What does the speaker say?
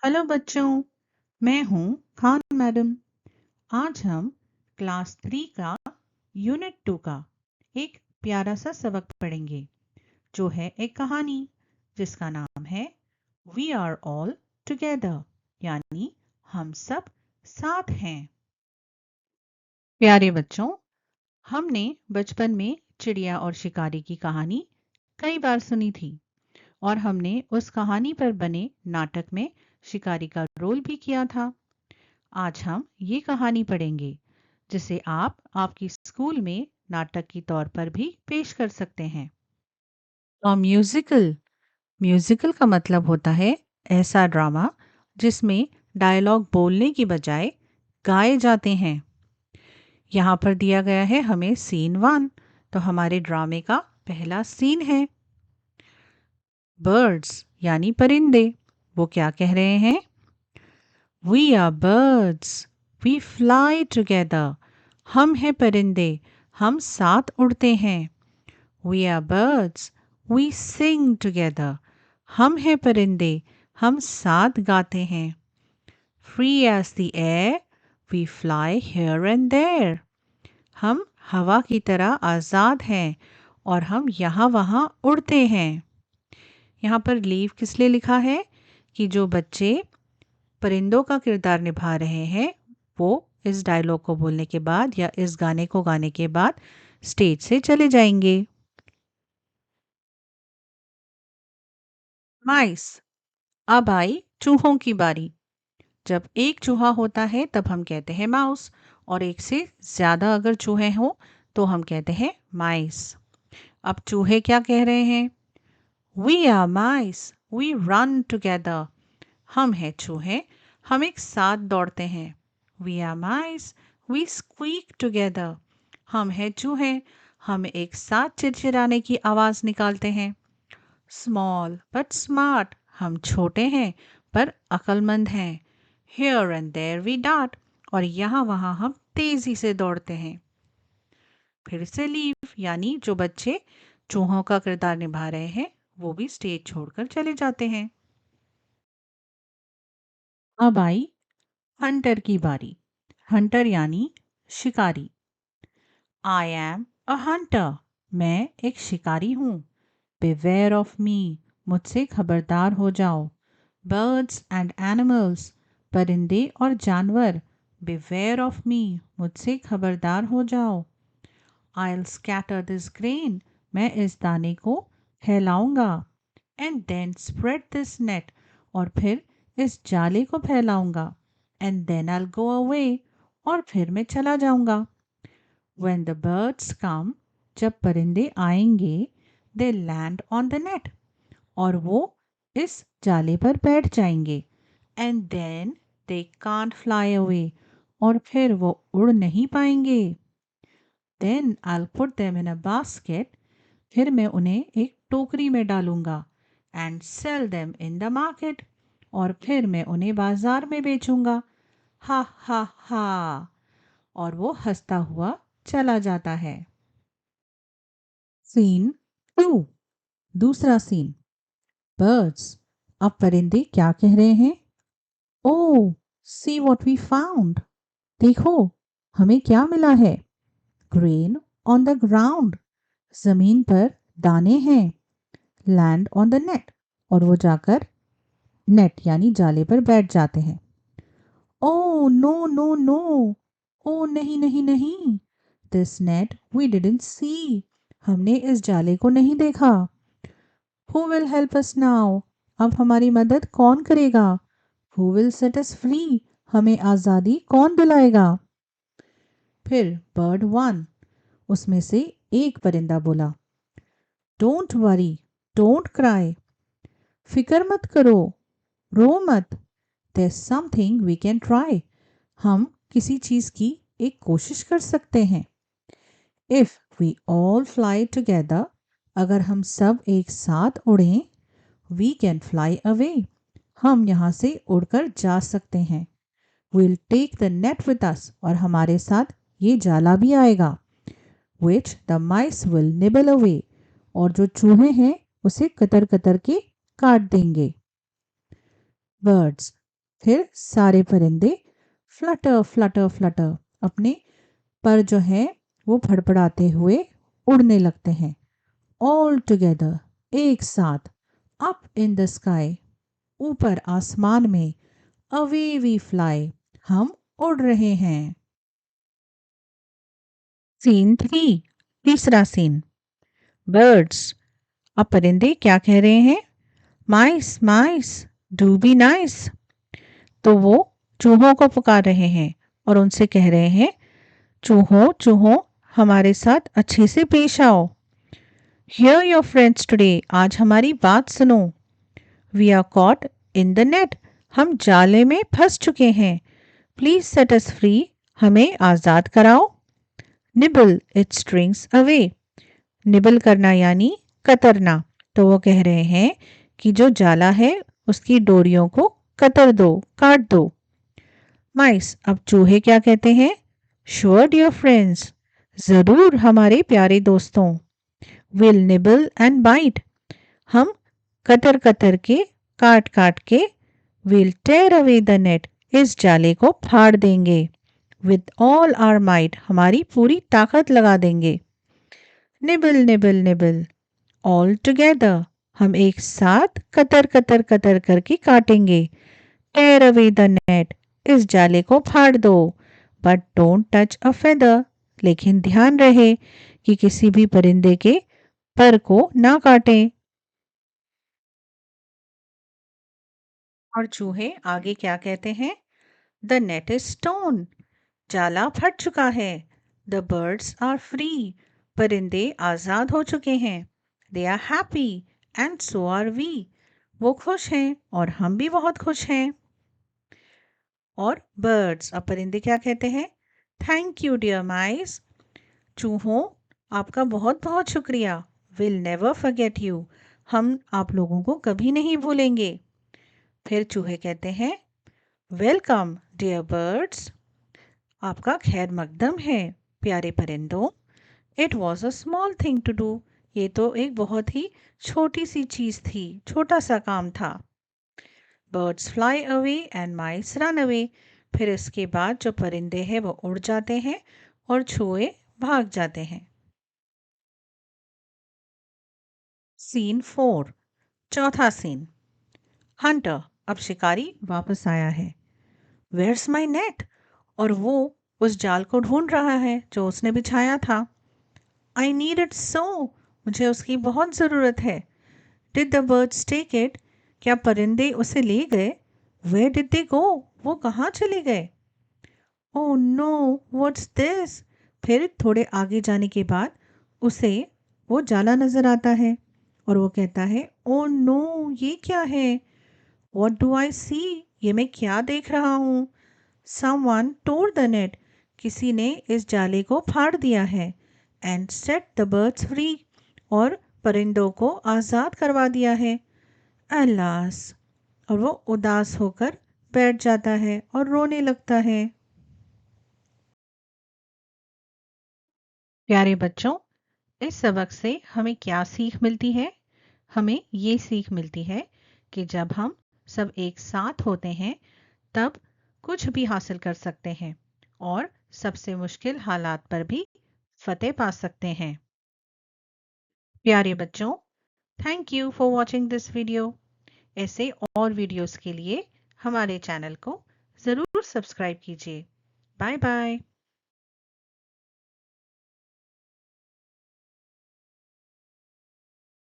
Hello बच्चों, मैं हूँ खान मैडम। आज हम क्लास 3 का यूनिट 2 का एक प्यारा सा सबक पढ़ेंगे जो है एक कहानी जिसका नाम है वी आर ऑल टुगेदर, यानी हम सब साथ हैं। प्यारे बच्चों, हमने बचपन में चिड़िया और शिकारी की कहानी कई बार सुनी थी और हमने उस कहानी पर बने नाटक में शिकारी का रोल भी किया था। आज हम ये कहानी पढ़ेंगे जिसे आप आपकी स्कूल में नाटक के तौर पर भी पेश कर सकते हैं। और म्यूजिकल म्यूजिकल का मतलब होता है ऐसा ड्रामा जिसमें डायलॉग बोलने की बजाय गाए जाते हैं। यहाँ पर दिया गया है हमें सीन 1। तो हमारे ड्रामे का पहला सीन है बर्ड्स यानी परिंदे। वो क्या कह रहे हैं? We are birds, we fly together. हम हैं परिंदे, हम साथ उड़ते हैं। We are birds, we sing together. हम हैं परिंदे, हम साथ गाते हैं। Free as the air, we fly here and there. हम हवा की तरह आज़ाद हैं और हम यहाँ वहाँ उड़ते हैं। यहाँ पर लीव किस लिए लिखा है? कि जो बच्चे परिंदों का किरदार निभा रहे हैं वो इस डायलॉग को बोलने के बाद या इस गाने को गाने के बाद स्टेज से चले जाएंगे। माइस। अब आई चूहों की बारी। जब एक चूहा होता है तब हम कहते हैं माउस, और एक से ज्यादा अगर चूहे हों तो हम कहते हैं माइस। अब चूहे क्या कह रहे हैं? We are mice, we run together. हम हैं चूहे, हम एक साथ दौड़ते हैं। We are mice, we squeak together. हम हैं चूहे, हम एक साथ चिड़चिड़ाने की आवाज निकालते हैं। Small but smart. हम छोटे हैं पर अक्लमंद हैं। Here and there we dart. और यहाँ वहाँ हम तेजी से दौड़ते हैं। फिर से लीव, यानी जो बच्चे चूहों का किरदार निभा रहे हैं वो भी स्टेज छोड़कर चले जाते हैं। अब आई हंटर की बारी। हंटर यानी शिकारी। I am a Hunter. मैं एक शिकारी हूँ। Beware of me. मुझसे खबरदार हो जाओ। Birds and animals. परिंदे और जानवर। Beware of me. मुझसे खबरदार हो जाओ। I'll scatter this grain. मैं इस दाने को फैलाऊंगा। And then spread this net. और फिर इस जाले को फैलाऊंगा। And then I'll go away. और फिर मैं चला जाऊंगा। When the birds come, जब परिंदे आएंगे, they land on the net. और वो इस जाले पर बैठ जाएंगे। And then they can't fly away. और फिर वो उड़ नहीं पाएंगे। Then I'll put them in a basket. फिर मैं उन्हें एक टोकरी में डालूंगा। And sell them in the market. और फिर मैं उन्हें बाजार में बेचूंगा। हा हा हा। और वो हंसता हुआ चला जाता है। सीन 2। दूसरा सीन। बर्ड्स। अब परिंदे क्या कह रहे हैं? ओह, सी व्हाट वी फाउंड। देखो, हमें क्या मिला है। Grain on the ground. जमीन पर दाने हैं। Land on the net. और वो जाकर नेट यानी जाले पर बैठ जाते हैं। Oh no no no. Oh नहीं नहीं नहीं। This net we didn't see. हमने इस जाले को नहीं देखा। Who will help us now. अब हमारी मदद कौन करेगा? Who will set us free. हमें आज़ादी कौन दिलाएगा? फिर बर्ड 1, उसमें से एक परिंदा बोला, डोंट वरी, डोंट क्राई। फिक्र मत करो, रो मत। There's something we can try. हम किसी चीज की एक कोशिश कर सकते हैं। If we all fly together, अगर हम सब एक साथ उड़ें, we can fly away. हम यहाँ से उड़कर जा सकते हैं। We'll take the net with us. और हमारे साथ ये जाला भी आएगा। Which the mice will nibble away. और जो चूहे हैं उसे कतर कतर के काट देंगे। Birds. फिर सारे परिंदे फ्लटर फ्लटर फ्लटर अपने पर जो है वो फड़फड़ाते हुए उड़ने लगते हैं। ऑल टुगेदर एक साथ, अप इन द स्काई ऊपर आसमान में, अवे वी फ्लाई हम उड़ रहे हैं। सीन 3, तीसरा सीन। बर्ड्स, अब परिंदे क्या कह रहे हैं? माइस माइस डू बी नाइस। तो वो चूहों को पुकार रहे हैं और उनसे कह रहे हैं, चूहों चूहों हमारे साथ अच्छे से पेश आओ। हियर योर फ्रेंड्स टुडे, आज हमारी बात सुनो। We are caught in the net, हम जाले में फंस चुके हैं। प्लीज सेट अस फ्री, हमें आज़ाद कराओ। Nibble it strings away, nibble करना यानी कतरना। तो वो कह रहे हैं कि जो जाला है उसकी डोरियों को कतर दो, काट दो। माइस, अब चूहे क्या कहते हैं? श्योर डियर फ्रेंड्स, जरूर हमारे प्यारे दोस्तों। विल निबल एंड बाइट, हम कतर कतर के, काट काट के, we'll tear away the net, इस जाले को फाड़ देंगे। विद ऑल आर माइट, हमारी पूरी ताकत लगा देंगे। Nibble nibble nibble all together, हम एक साथ कतर कतर कतर करके काटेंगे। टेयर अवे द नेट, इस जाले को फाड़ दो। But don't touch a feather, लेकिन ध्यान रहे कि किसी भी परिंदे के पर को ना काटें। और चूहे आगे क्या कहते हैं? द नेट इज स्टोन, जाला फट चुका है। द बर्ड्स आर फ्री, परिंदे आजाद हो चुके हैं। They are happy and so are we, वो खुश हैं और हम भी बहुत खुश हैं। और बर्ड्स, अब परिंदे क्या कहते हैं? थैंक यू डियर माइस, चूहों आपका बहुत बहुत शुक्रिया। विल नेवर फॉरगेट यू, हम आप लोगों को कभी नहीं भूलेंगे। फिर चूहे कहते हैं, वेलकम डियर बर्ड्स, आपका खैर मकदम है प्यारे परिंदों। It was a small thing to do, ये तो एक बहुत ही छोटी सी चीज थी, छोटा सा काम था। Birds fly away and mice run away, फिर इसके बाद जो परिंदे हैं वो उड़ जाते हैं और चूहे भाग जाते हैं। सीन 4, चौथा सीन। हंटर, अब शिकारी वापस आया है। वेयर्स माई नेट, और वो उस जाल को ढूंढ रहा है जो उसने बिछाया था। आई नीड इट सो, मुझे उसकी बहुत ज़रूरत है। Did the birds take it, क्या परिंदे उसे ले गए? वेयर डिड दे गो, वो कहाँ चले गए? Oh no, what's this. फिर थोड़े आगे जाने के बाद उसे वो जाला नजर आता है और वो कहता है, ओह नो, ये क्या है? व्हाट डू आई सी, ये मैं क्या देख रहा हूँ? समवन टोर द नेट, किसी ने इस जाले को फाड़ दिया है। And set the birds free, और परिंदों को आज़ाद करवा दिया है। अलास, और वो उदास होकर बैठ जाता है और रोने लगता है। प्यारे बच्चों, इस सबक से हमें क्या सीख मिलती है? हमें ये सीख मिलती है कि जब हम सब एक साथ होते हैं तब कुछ भी हासिल कर सकते हैं और सबसे मुश्किल हालात पर भी फतेह पा सकते हैं। प्यारे बच्चों, thank you for watching this video. ऐसे और वीडियोस के लिए हमारे चैनल को ज़रूर सब्सक्राइब कीजिए। Bye bye.